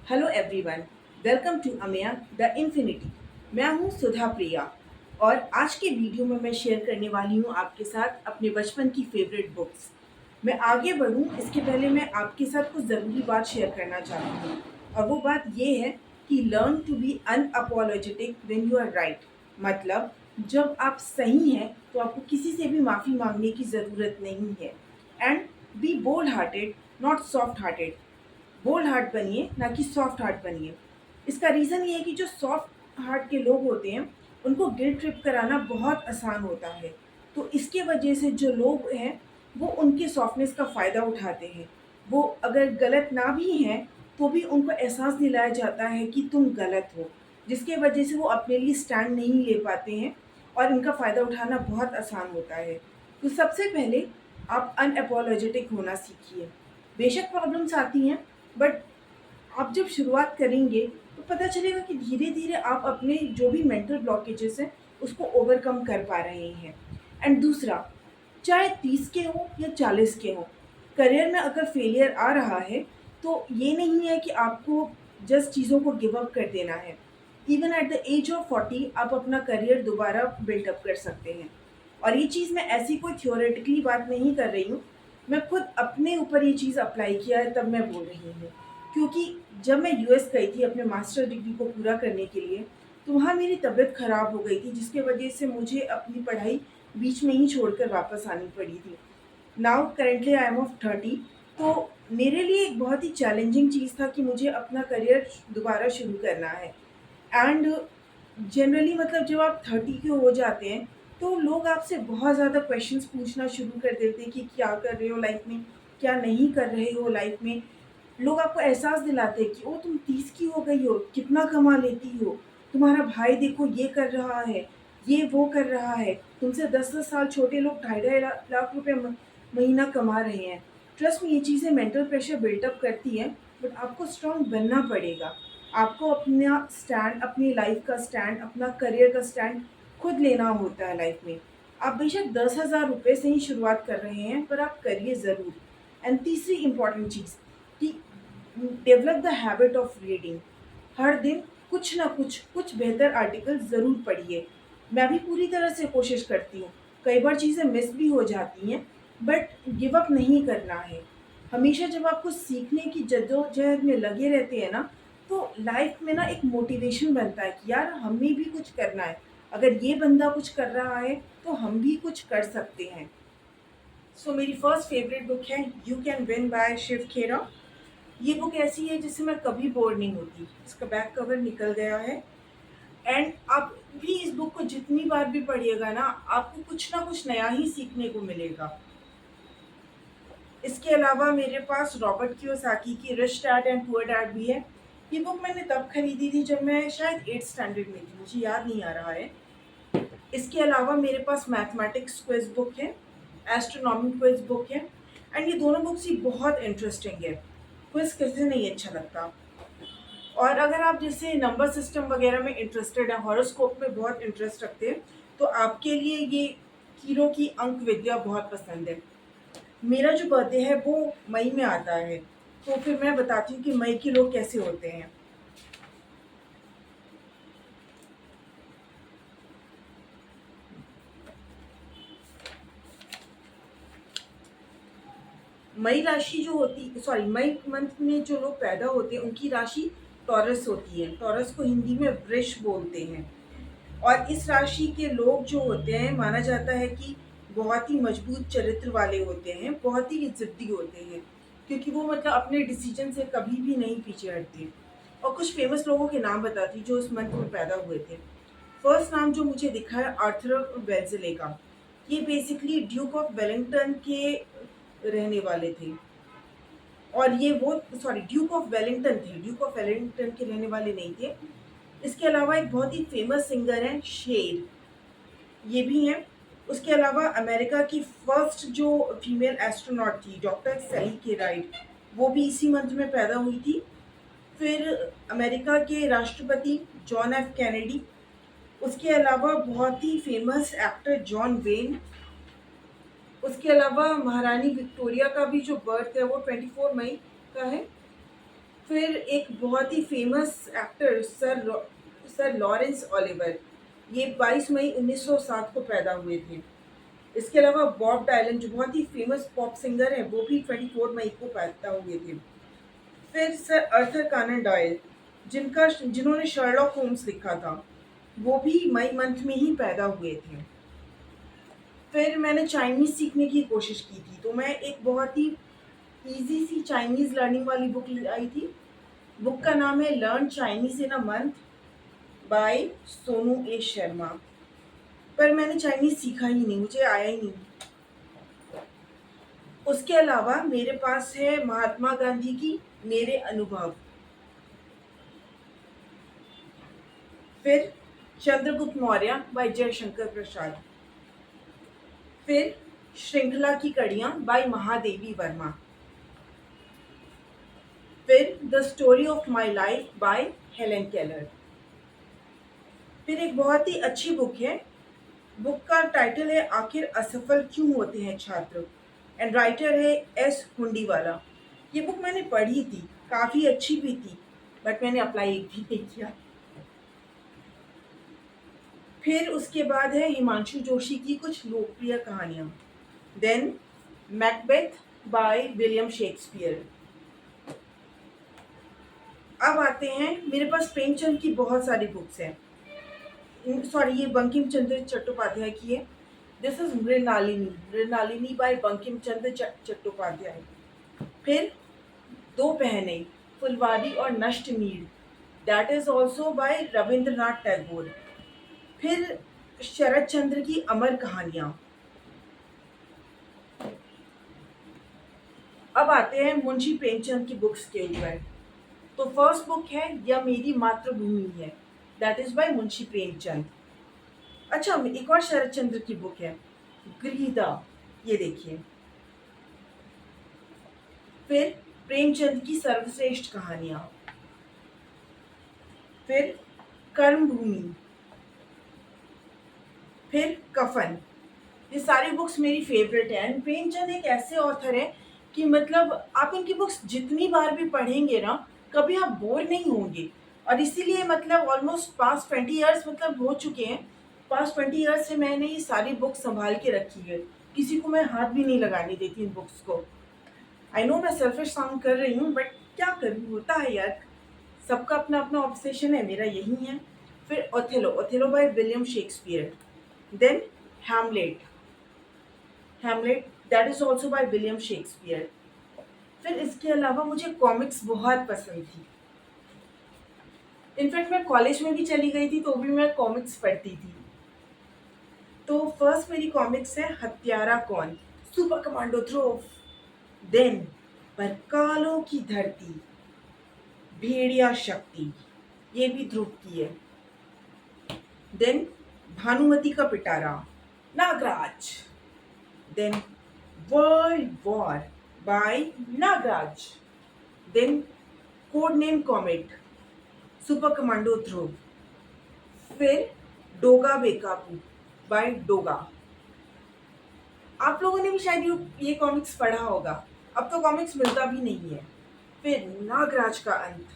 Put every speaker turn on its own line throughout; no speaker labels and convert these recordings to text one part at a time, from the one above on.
Hello everyone, welcome to Ameya the infinity. मैं हूं सुधा प्रिया और आज के वीडियो में मैं शेयर करने वाली हूं आपके साथ अपने बचपन की फेवरेट बुक्स। मैं आगे बढ़ूं इसके पहले मैं आपके साथ कुछ ज़रूरी बात शेयर करना चाहती हूं और वो बात ये है कि learn to be unapologetic when you are right. मतलब जब आप सही हैं तो आपको किसी से भी माफ़ी मांगने की ज़रूरत नहीं है। And be bold hearted, not soft hearted. Bold heart बनिए, ना कि सॉफ्ट हार्ट बनिए। इसका रीज़न ये है कि जो सॉफ्ट हार्ट के लोग होते हैं उनको गिल्ट ट्रिप कराना बहुत आसान होता है। तो इसके वजह से जो लोग हैं वो उनके सॉफ्टनेस का फ़ायदा उठाते हैं। वो अगर गलत ना भी हैं तो भी उनको एहसास दिलाया जाता है कि तुम गलत हो, जिसके वजह से वो अपने लिए स्टैंड नहीं ले पाते हैं और इनका फ़ायदा उठाना बहुत आसान होता है। तो सबसे पहले आप अनअपोलोजेटिक होना सीखिए। बेशक प्रॉब्लम्स आती हैं, बट आप जब शुरुआत करेंगे तो पता चलेगा कि धीरे धीरे आप अपने जो भी मेंटल ब्लॉकेजेस हैं उसको ओवरकम कर पा रहे हैं। एंड दूसरा, चाहे 30 के हो या 40 के हो, करियर में अगर फेलियर आ रहा है तो ये नहीं है कि आपको जस्ट चीज़ों को गिव अप कर देना है। Even at the age of 40 आप अपना करियर दोबारा बिल्डअप कर सकते हैं। और ये चीज़ मैं ऐसी कोई थियोरेटिकली बात नहीं कर रही हूँ, मैं खुद अपने ऊपर ये चीज़ अप्लाई किया है तब मैं बोल रही हूँ। क्योंकि जब मैं यूएस गई थी अपने मास्टर डिग्री को पूरा करने के लिए, तो वहाँ मेरी तबीयत ख़राब हो गई थी जिसकी वजह से मुझे अपनी पढ़ाई बीच में ही छोड़कर वापस आनी पड़ी थी। Now currently I am of 30। तो मेरे लिए एक बहुत ही चैलेंजिंग चीज़ था कि मुझे अपना करियर दोबारा शुरू करना है। एंड जनरली मतलब जब आप 30 के हो जाते हैं तो लोग आपसे बहुत ज़्यादा क्वेश्चंस पूछना शुरू कर देते हैं कि क्या कर रहे हो लाइफ में, क्या नहीं कर रहे हो लाइफ में। लोग आपको एहसास दिलाते हैं कि ओ तुम 30 की हो गई हो, कितना कमा लेती हो, तुम्हारा भाई देखो ये कर रहा है, ये वो कर रहा है, तुमसे 10-10 साल छोटे लोग ढाई ढाई लाख रुपए महीना कमा रहे हैं। ट्रस्ट में ये चीज़ें मेंटल प्रेशर बिल्टअप करती हैं, बट आपको स्ट्रांग बनना पड़ेगा। आपको अपना स्टैंड, अपनी लाइफ का स्टैंड, अपना करियर का स्टैंड खुद लेना होता है लाइफ में। आप बेशक 10,000 रुपये से ही शुरुआत कर रहे हैं पर आप करिए ज़रूर। एंड तीसरी इम्पॉर्टेंट चीज़ कि develop the habit of reading. हर दिन कुछ ना कुछ बेहतर आर्टिकल ज़रूर पढ़िए। मैं भी पूरी तरह से कोशिश करती हूँ, कई बार चीज़ें मिस भी हो जाती हैं, बट गिव अप नहीं करना है। हमेशा जब आप कुछ सीखने की जद्दोजहद में लगे रहते हैं ना, तो लाइफ में ना एक मोटिवेशन बनता है कि यार हमें भी कुछ करना है। अगर ये बंदा कुछ कर रहा है तो हम भी कुछ कर सकते हैं। सो मेरी फर्स्ट फेवरेट बुक है you can win by Shiv Khera. ये बुक ऐसी है जिससे मैं कभी बोर नहीं होती। इसका बैक कवर निकल गया है। एंड आप भी इस बुक को जितनी बार भी पढ़िएगा ना, आपको कुछ ना कुछ नया ही सीखने को मिलेगा। इसके अलावा मेरे पास रॉबर्ट कियोसाकी की rich dad and poor dad भी है। ये बुक मैंने तब खरीदी थी जब मैं शायद 8th स्टैंडर्ड में थी, मुझे याद नहीं आ रहा है। इसके अलावा मेरे पास मैथमेटिक्स क्विज बुक है, एस्ट्रोनॉमी क्विज बुक है। एंड ये दोनों बुक्स ही बहुत इंटरेस्टिंग है। क्विज किसे नहीं अच्छा लगता। और अगर आप जैसे नंबर सिस्टम वगैरह में इंटरेस्टेड है, हॉरोस्कोप में बहुत इंटरेस्ट रखते हैं, तो आपके लिए ये कीरो की अंक विद्या बहुत पसंद है। मेरा जो बर्थडे है वो मई में आता है, तो फिर मैं बताती हूँ कि मई के लोग कैसे होते हैं। मई राशि जो होती, सॉरी, मई मंथ में जो लोग पैदा होते हैं उनकी राशि टॉरस होती है। टॉरस को हिंदी में वृष बोलते हैं। और इस राशि के लोग जो होते हैं माना जाता है कि बहुत ही मजबूत चरित्र वाले होते हैं, बहुत ही ज़िद्दी होते हैं, क्योंकि वो मतलब अपने डिसीजन से कभी भी नहीं पीछे हटते। और कुछ फेमस लोगों के नाम बताती हूँ जो इस मंथ में पैदा हुए थे। फर्स्ट नाम जो मुझे दिखा है आर्थर वेल्जले का। ये बेसिकली ड्यूक ऑफ वेलिंगटन के रहने वाले थे। और ये वो, सॉरी, ड्यूक ऑफ वेलिंगटन थे, ड्यूक ऑफ वेलिंगटन के रहने वाले नहीं थे। इसके अलावा एक बहुत ही फेमस सिंगर हैं शेर, ये भी हैं। उसके अलावा अमेरिका की फर्स्ट जो फीमेल एस्ट्रोनॉट थी डॉक्टर सैली के राइट, वो भी इसी मंथ में पैदा हुई थी। फिर अमेरिका के राष्ट्रपति जॉन एफ कैनेडी। उसके अलावा बहुत ही फेमस एक्टर जॉन वेन। उसके अलावा महारानी विक्टोरिया का भी जो बर्थ है वो 24 मई का है। फिर एक बहुत ही famous actor sir Laurence Olivier, ये 22 मई 1907 को पैदा हुए थे। इसके अलावा बॉब डायलन जो बहुत ही फेमस पॉप सिंगर है वो भी 24 मई को पैदा हुए थे। फिर सर अर्थर कानन डॉयल जिन्होंने शर्लॉक होम्स लिखा था, वो भी मई मंथ में ही पैदा हुए थे। फिर मैंने चाइनीज़ सीखने की कोशिश की थी, तो मैं एक बहुत ही ईज़ी सी चाइनीज़ लर्निंग वाली बुक लाई थी। बुक का नाम है learn Chinese in a month by Sonu A Sharma. पर मैंने चाइनीज़ सीखा ही नहीं, मुझे आया ही नहीं। उसके अलावा मेरे पास है महात्मा गांधी की मेरे अनुभव। फिर चंद्रगुप्त मौर्य बाय जयशंकर प्रसाद। फिर श्रृंखला की कड़ियाँ बाय महादेवी वर्मा। फिर the story of my life by Helen Keller. फिर एक बहुत ही अच्छी बुक है, बुक का टाइटल है आखिर असफल क्यों होते हैं छात्र, एंड राइटर है एस हुंडीवाला। ये बुक मैंने पढ़ी थी, काफ़ी अच्छी भी थी, बट मैंने अप्लाई एक भी नहीं किया। फिर उसके बाद है हिमांशु जोशी की कुछ लोकप्रिय कहानियाँ। Then Macbeth by William Shakespeare. अब आते हैं, मेरे पास प्रेमचंद की बहुत सारी बुक्स हैं। सॉरी, ये बंकिम चंद्र चट्टोपाध्याय की है। This is Mrinalini by Bankim Chandra Chattopadhyay. फिर दो बहनें फुलवारी और Nashtanir, that is also by Rabindranath Tagore. फिर शरद चंद्र की अमर कहानियां। अब आते हैं मुंशी प्रेमचंद की बुक्स के ऊपर। तो फर्स्ट बुक है यह मेरी मातृभूमि है, that is by Munshi Premchand. अच्छा, एक और शरद चंद्र की बुक है गृहदा, ये देखिए। फिर प्रेमचंद की सर्वश्रेष्ठ कहानियां। फिर कर्मभूमि। फिर कफन। ये सारी बुक्स मेरी फेवरेट है। एंड प्रेमचंद एक ऐसे ऑथर है कि मतलब आप इनकी बुक्स जितनी बार भी पढ़ेंगे ना, कभी आप बोर नहीं होंगे। और इसीलिए मतलब ऑलमोस्ट पास्ट 20 ईयर्स मतलब हो चुके हैं, पास्ट 20 ईयर्स से मैंने ये सारी बुक्स संभाल के रखी है। किसी को मैं हाथ भी नहीं लगाने देती इन बुक्स को। आई नो मैं सेल्फिश साउंड कर रही हूँ, बट क्या करूँ, होता है यार, सबका अपना अपना ऑब्सेशन है, मेरा यही है। फिर Othello by William Shakespeare. Then Hamlet, that is also by William Shakespeare. फिर इसके अलावा मुझे कॉमिक्स बहुत पसंद थी। इनफैक्ट मैं कॉलेज में भी चली गई थी तो भी मैं कॉमिक्स पढ़ती थी। तो फर्स्ट मेरी कॉमिक्स है हत्यारा कौन, सुपर कमांडो ध्रुव। देन परकालों की धरती, भेड़िया शक्ति, ये भी ध्रुव की है। देन भानुमति का पिटारा, Nagraj. Then world war by Nagraj. Then code name comet, super commando Dhruv. फिर डोगा बेकाबू बाय डोगा। आप लोगों ने भी शायद ये कॉमिक्स पढ़ा होगा, अब तो कॉमिक्स मिलता भी नहीं है। फिर नागराज का अंत।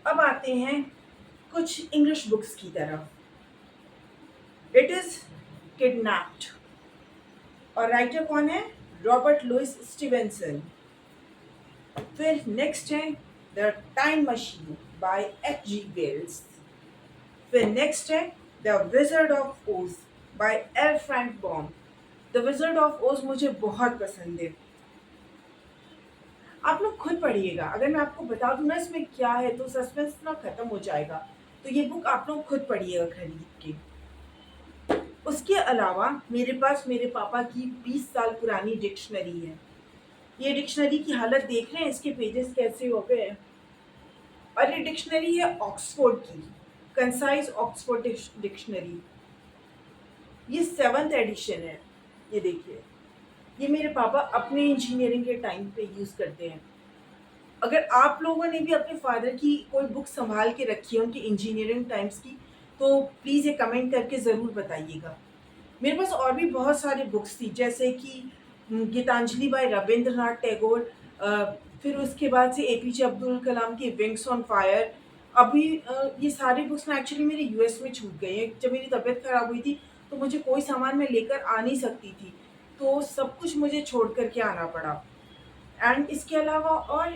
अब आते हैं कुछ इंग्लिश बुक्स की तरफ। इट इज किडनैप्ड, और राइटर कौन है, रॉबर्ट लुइस स्टीवेंसन। फिर नेक्स्ट है the time machine by H.G. Wells. फिर नेक्स्ट है the wizard of Oz by L Frank Baum. The wizard of Oz मुझे बहुत पसंद है, आप लोग खुद पढ़िएगा। अगर मैं आपको बता दूं ना इसमें क्या है तो सस्पेंस ना खत्म हो जाएगा। तो ये बुक आप लोग खुद पढ़िएगा खरीद के। उसके अलावा मेरे पास मेरे पापा की 20 साल पुरानी डिक्शनरी है। ये डिक्शनरी की हालत देख रहे हैं, इसके पेजेस कैसे हो गए हैं। और ये डिक्शनरी है ऑक्सफोर्ड की, कंसाइज ऑक्सफोर्ड डिक्शनरी। ये 7th एडिशन है, ये देखिए। ये मेरे पापा अपने इंजीनियरिंग के टाइम पे यूज़ करते हैं। अगर आप लोगों ने भी अपने फादर की कोई बुक संभाल के रखी है उनकी इंजीनियरिंग टाइम्स की, तो प्लीज़ ये कमेंट करके ज़रूर बताइएगा। मेरे पास और भी बहुत सारी बुक्स थी, जैसे कि गीतांजलि बाय रविंद्रनाथ टैगोर, फिर उसके बाद से एपीजे अब्दुल कलाम की विंग्स ऑन फायर। अभी ये सारी बुक्स ना एक्चुअली मेरी यूएस में छूट गई हैं। जब मेरी तबीयत खराब हुई थी तो मुझे कोई सामान मैं लेकर आ नहीं सकती थी, तो सब कुछ मुझे छोड़ कर के आना पड़ा। एंड इसके अलावा और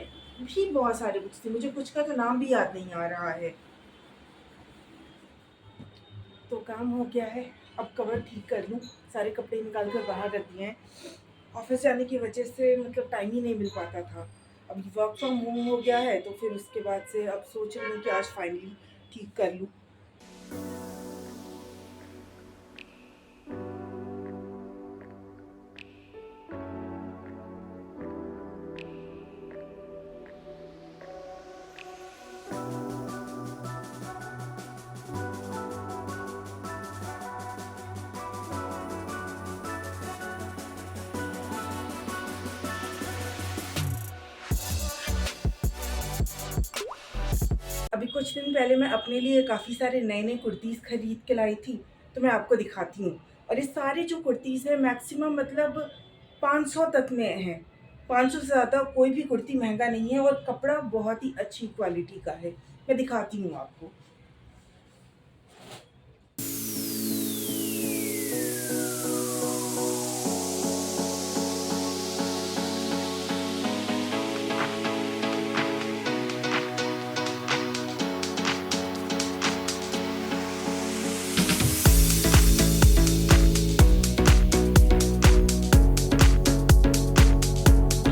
भी बहुत सारी बुक्स थी, मुझे कुछ का तो नाम भी याद नहीं आ रहा है। तो काम हो गया है, अब कवर ठीक कर लूँ। सारे कपड़े निकाल कर बाहर रख दिए हैं। ऑफिस जाने की वजह से मतलब टाइम ही नहीं मिल पाता था। अभी वर्क फ्रॉम होम हो गया है तो फिर उसके बाद से अब सोच रही हूँ कि आज फाइनली ठीक कर लूँ। अभी कुछ दिन पहले मैं अपने लिए काफ़ी सारे नए-नए कुर्तीज़ खरीद के लाई थी, तो मैं आपको दिखाती हूँ। और ये सारी जो कुर्तीज़ हैं मैक्सिमम मतलब 500 तक में हैं। 500 से ज़्यादा कोई भी कुर्ती महँगा नहीं है और कपड़ा बहुत ही अच्छी क्वालिटी का है। मैं दिखाती हूँ आपको।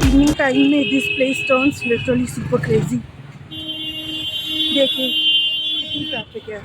इवनिंग टाइम में this place turns literally super crazy. देखिए कितनी ट्रैफिक है।